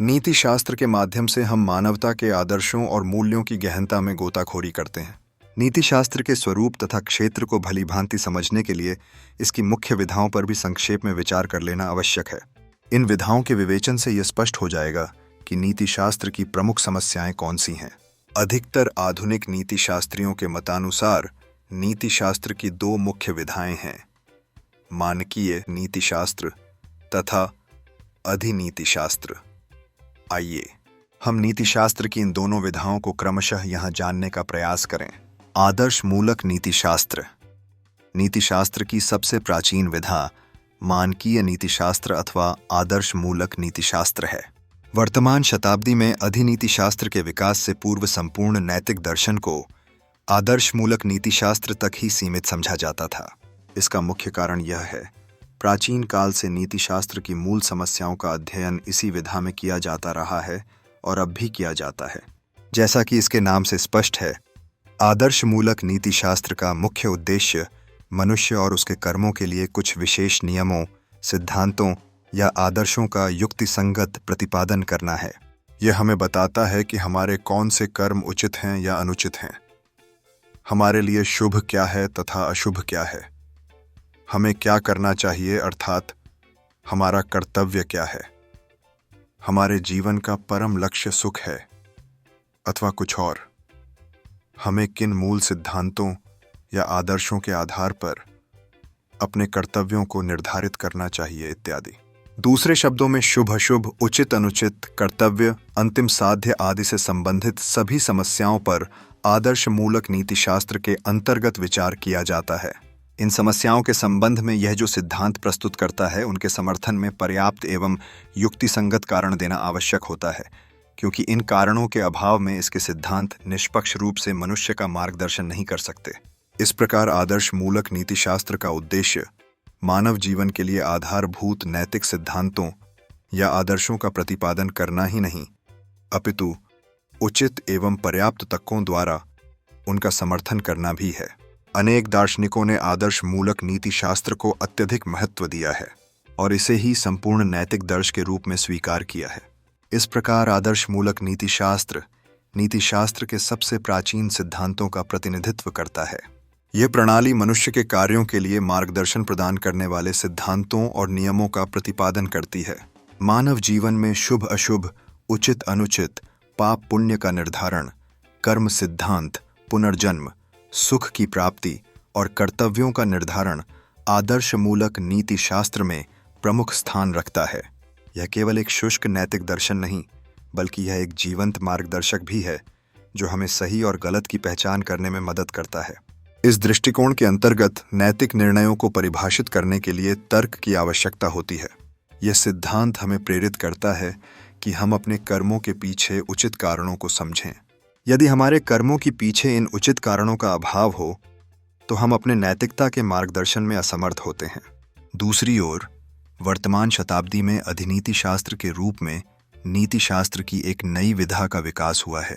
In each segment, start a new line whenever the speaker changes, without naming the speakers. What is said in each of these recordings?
नीति शास्त्र के माध्यम से हम मानवता के आदर्शों और मूल्यों की गहनता में गोताखोरी करते हैं। नीति शास्त्र के स्वरूप तथा क्षेत्र को भली भांति समझने के लिए इसकी मुख्य विधाओं पर भी संक्षेप में विचार कर लेना आवश्यक है। इन विधाओं के विवेचन से यह स्पष्ट हो जाएगा कि नीति शास्त्र की प्रमुख समस्याएं कौन सी हैं। अधिकतर आधुनिक नीति शास्त्रियों के मतानुसार नीति शास्त्र की दो मुख्य विधाएं हैं, मानकीय नीति शास्त्र तथा अधिनीति शास्त्र। आइए हम नीति शास्त्र की इन दोनों विधाओं को क्रमशः यहाँ जानने का प्रयास करें। आदर्श मूलक नीति शास्त्र। नीति शास्त्र की सबसे प्राचीन विधा मानकीय नीति शास्त्र अथवा आदर्श मूलक नीति शास्त्र है। वर्तमान शताब्दी में अधिनीति शास्त्र के विकास से पूर्व संपूर्ण नैतिक दर्शन को आदर्श मूलक नीति शास्त्र तक ही सीमित समझा जाता था। इसका मुख्य कारण यह है, प्राचीन काल से नीति शास्त्र की मूल समस्याओं का अध्ययन इसी विधा में किया जाता रहा है और अब भी किया जाता है। जैसा कि इसके नाम से स्पष्ट है, आदर्श मूलक नीति शास्त्र का मुख्य उद्देश्य मनुष्य और उसके कर्मों के लिए कुछ विशेष नियमों, सिद्धांतों या आदर्शों का युक्तिसंगत प्रतिपादन करना है। यह हमें बताता है कि हमारे कौन से कर्म उचित हैं या अनुचित हैं, हमारे लिए शुभ क्या है तथा अशुभ क्या है, हमें क्या करना चाहिए अर्थात हमारा कर्तव्य क्या है, हमारे जीवन का परम लक्ष्य सुख है अथवा कुछ और, हमें किन मूल सिद्धांतों या आदर्शों के आधार पर अपने कर्तव्यों को निर्धारित करना चाहिए इत्यादि। दूसरे शब्दों में शुभ अशुभ, उचित अनुचित, कर्तव्य, अंतिम साध्य आदि से संबंधित सभी समस्याओं पर आदर्श मूलक नीति शास्त्र के अंतर्गत विचार किया जाता है। इन समस्याओं के संबंध में यह जो सिद्धांत प्रस्तुत करता है उनके समर्थन में पर्याप्त एवं युक्तिसंगत कारण देना आवश्यक होता है, क्योंकि इन कारणों के अभाव में इसके सिद्धांत निष्पक्ष रूप से मनुष्य का मार्गदर्शन नहीं कर सकते। इस प्रकार आदर्श मूलक नीति शास्त्र का उद्देश्य मानव जीवन के लिए आधारभूत नैतिक सिद्धांतों या आदर्शों का प्रतिपादन करना ही नहीं, अपितु उचित एवं पर्याप्त तर्कों द्वारा उनका समर्थन करना भी है। अनेक दार्शनिकों ने आदर्श मूलक नीति शास्त्र को अत्यधिक महत्व दिया है और इसे ही संपूर्ण नैतिक दर्श के रूप में स्वीकार किया है। इस प्रकार आदर्श मूलक नीति शास्त्र के सबसे प्राचीन सिद्धांतों का प्रतिनिधित्व करता है। यह प्रणाली मनुष्य के कार्यों के लिए मार्गदर्शन प्रदान करने वाले सिद्धांतों और नियमों का प्रतिपादन करती है। मानव जीवन में शुभ अशुभ, उचित अनुचित, पाप पुण्य का निर्धारण, कर्म सिद्धांत, पुनर्जन्म, सुख की प्राप्ति और कर्तव्यों का निर्धारण आदर्श मूलक नीति शास्त्र में प्रमुख स्थान रखता है। यह केवल एक शुष्क नैतिक दर्शन नहीं, बल्कि यह एक जीवंत मार्गदर्शक भी है जो हमें सही और गलत की पहचान करने में मदद करता है। इस दृष्टिकोण के अंतर्गत नैतिक निर्णयों को परिभाषित करने के लिए तर्क की आवश्यकता होती है। यह सिद्धांत हमें प्रेरित करता है कि हम अपने कर्मों के पीछे उचित कारणों को समझें। यदि हमारे कर्मों के पीछे इन उचित कारणों का अभाव हो तो हम अपने नैतिकता के मार्गदर्शन में असमर्थ होते हैं। दूसरी ओर वर्तमान शताब्दी में अधिनीति शास्त्र के रूप में नीति शास्त्र की एक नई विधा का विकास हुआ है,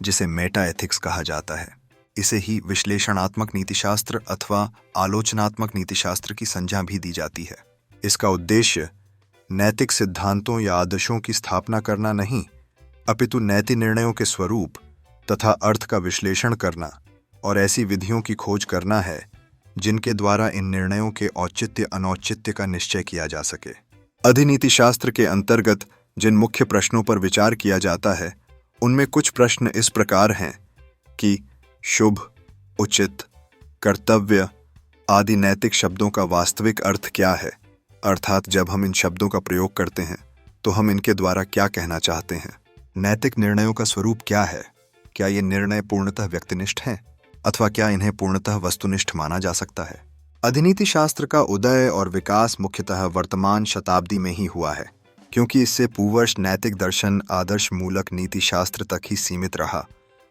जिसे मेटा एथिक्स कहा जाता है। इसे ही विश्लेषणात्मक नीतिशास्त्र अथवा आलोचनात्मक नीतिशास्त्र की संज्ञा भी दी जाती है। इसका उद्देश्य नैतिक सिद्धांतों या आदर्शों की स्थापना करना नहीं, अपितु नैतिक निर्णयों के स्वरूप तथा अर्थ का विश्लेषण करना और ऐसी विधियों की खोज करना है जिनके द्वारा इन निर्णयों के औचित्य अनौचित्य का निश्चय किया जा सके। अधिनीति शास्त्र के अंतर्गत जिन मुख्य प्रश्नों पर विचार किया जाता है उनमें कुछ प्रश्न इस प्रकार हैं कि शुभ, उचित, कर्तव्य आदि नैतिक शब्दों का वास्तविक अर्थ क्या है, अर्थात जब हम इन शब्दों का प्रयोग करते हैं तो हम इनके द्वारा क्या कहना चाहते हैं। नैतिक निर्णयों का स्वरूप क्या है, क्या ये निर्णय पूर्णतः व्यक्तिनिष्ठ हैं अथवा क्या इन्हें पूर्णतः वस्तुनिष्ठ माना जा सकता है। अधिनीति शास्त्र का उदय और विकास मुख्यतः वर्तमान शताब्दी में ही हुआ है, क्योंकि इससे पूर्वज नैतिक दर्शन आदर्श मूलक नीति शास्त्र तक ही सीमित रहा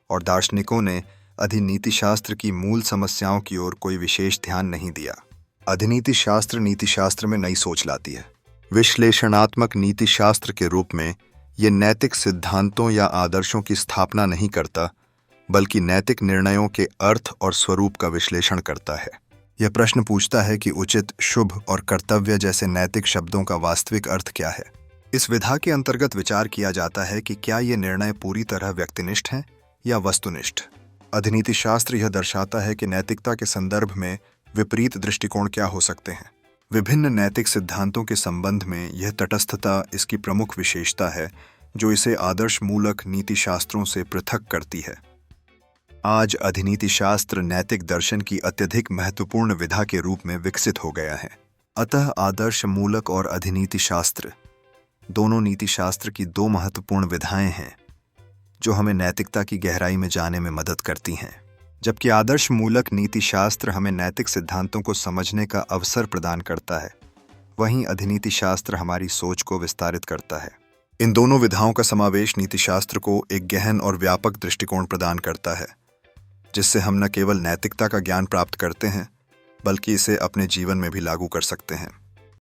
और दार्शनिकों ने अधिनीति शास्त्र की मूल समस्याओं की ओर कोई विशेष ध्यान नहीं दिया। अधिनीति शास्त्र नीति शास्त्र में नई सोच लाती है। विश्लेषणात्मक नीति शास्त्र के रूप में ये नैतिक सिद्धांतों या आदर्शों की स्थापना नहीं करता, बल्कि नैतिक निर्णयों के अर्थ और स्वरूप का विश्लेषण करता है। यह प्रश्न पूछता है कि उचित, शुभ और कर्तव्य जैसे नैतिक शब्दों का वास्तविक अर्थ क्या है। इस विधा के अंतर्गत विचार किया जाता है कि क्या ये निर्णय पूरी तरह व्यक्तिनिष्ठ हैं या वस्तुनिष्ठ। अधिनीति शास्त्र यह दर्शाता है कि नैतिकता के संदर्भ में विपरीत दृष्टिकोण क्या हो सकते हैं। विभिन्न नैतिक सिद्धांतों के संबंध में यह तटस्थता इसकी प्रमुख विशेषता है, जो इसे आदर्श मूलक नीति शास्त्रों से पृथक करती है। आज अधिनीति शास्त्र नैतिक दर्शन की अत्यधिक महत्वपूर्ण विधा के रूप में विकसित हो गया है। अतः आदर्श मूलक और अधिनीति शास्त्र दोनों नीति शास्त्र की दो महत्वपूर्ण विधाएं हैं जो हमें नैतिकता की गहराई में जाने में मदद करती हैं। जबकि आदर्श मूलक नीति शास्त्र हमें नैतिक सिद्धांतों को समझने का अवसर प्रदान करता है, वहीं अधिनीति शास्त्र हमारी सोच को विस्तारित करता है। इन दोनों विधाओं का समावेश नीति शास्त्र को एक गहन और व्यापक दृष्टिकोण प्रदान करता है, जिससे हम न केवल नैतिकता का ज्ञान प्राप्त करते हैं, बल्कि इसे अपने जीवन में भी लागू कर सकते हैं।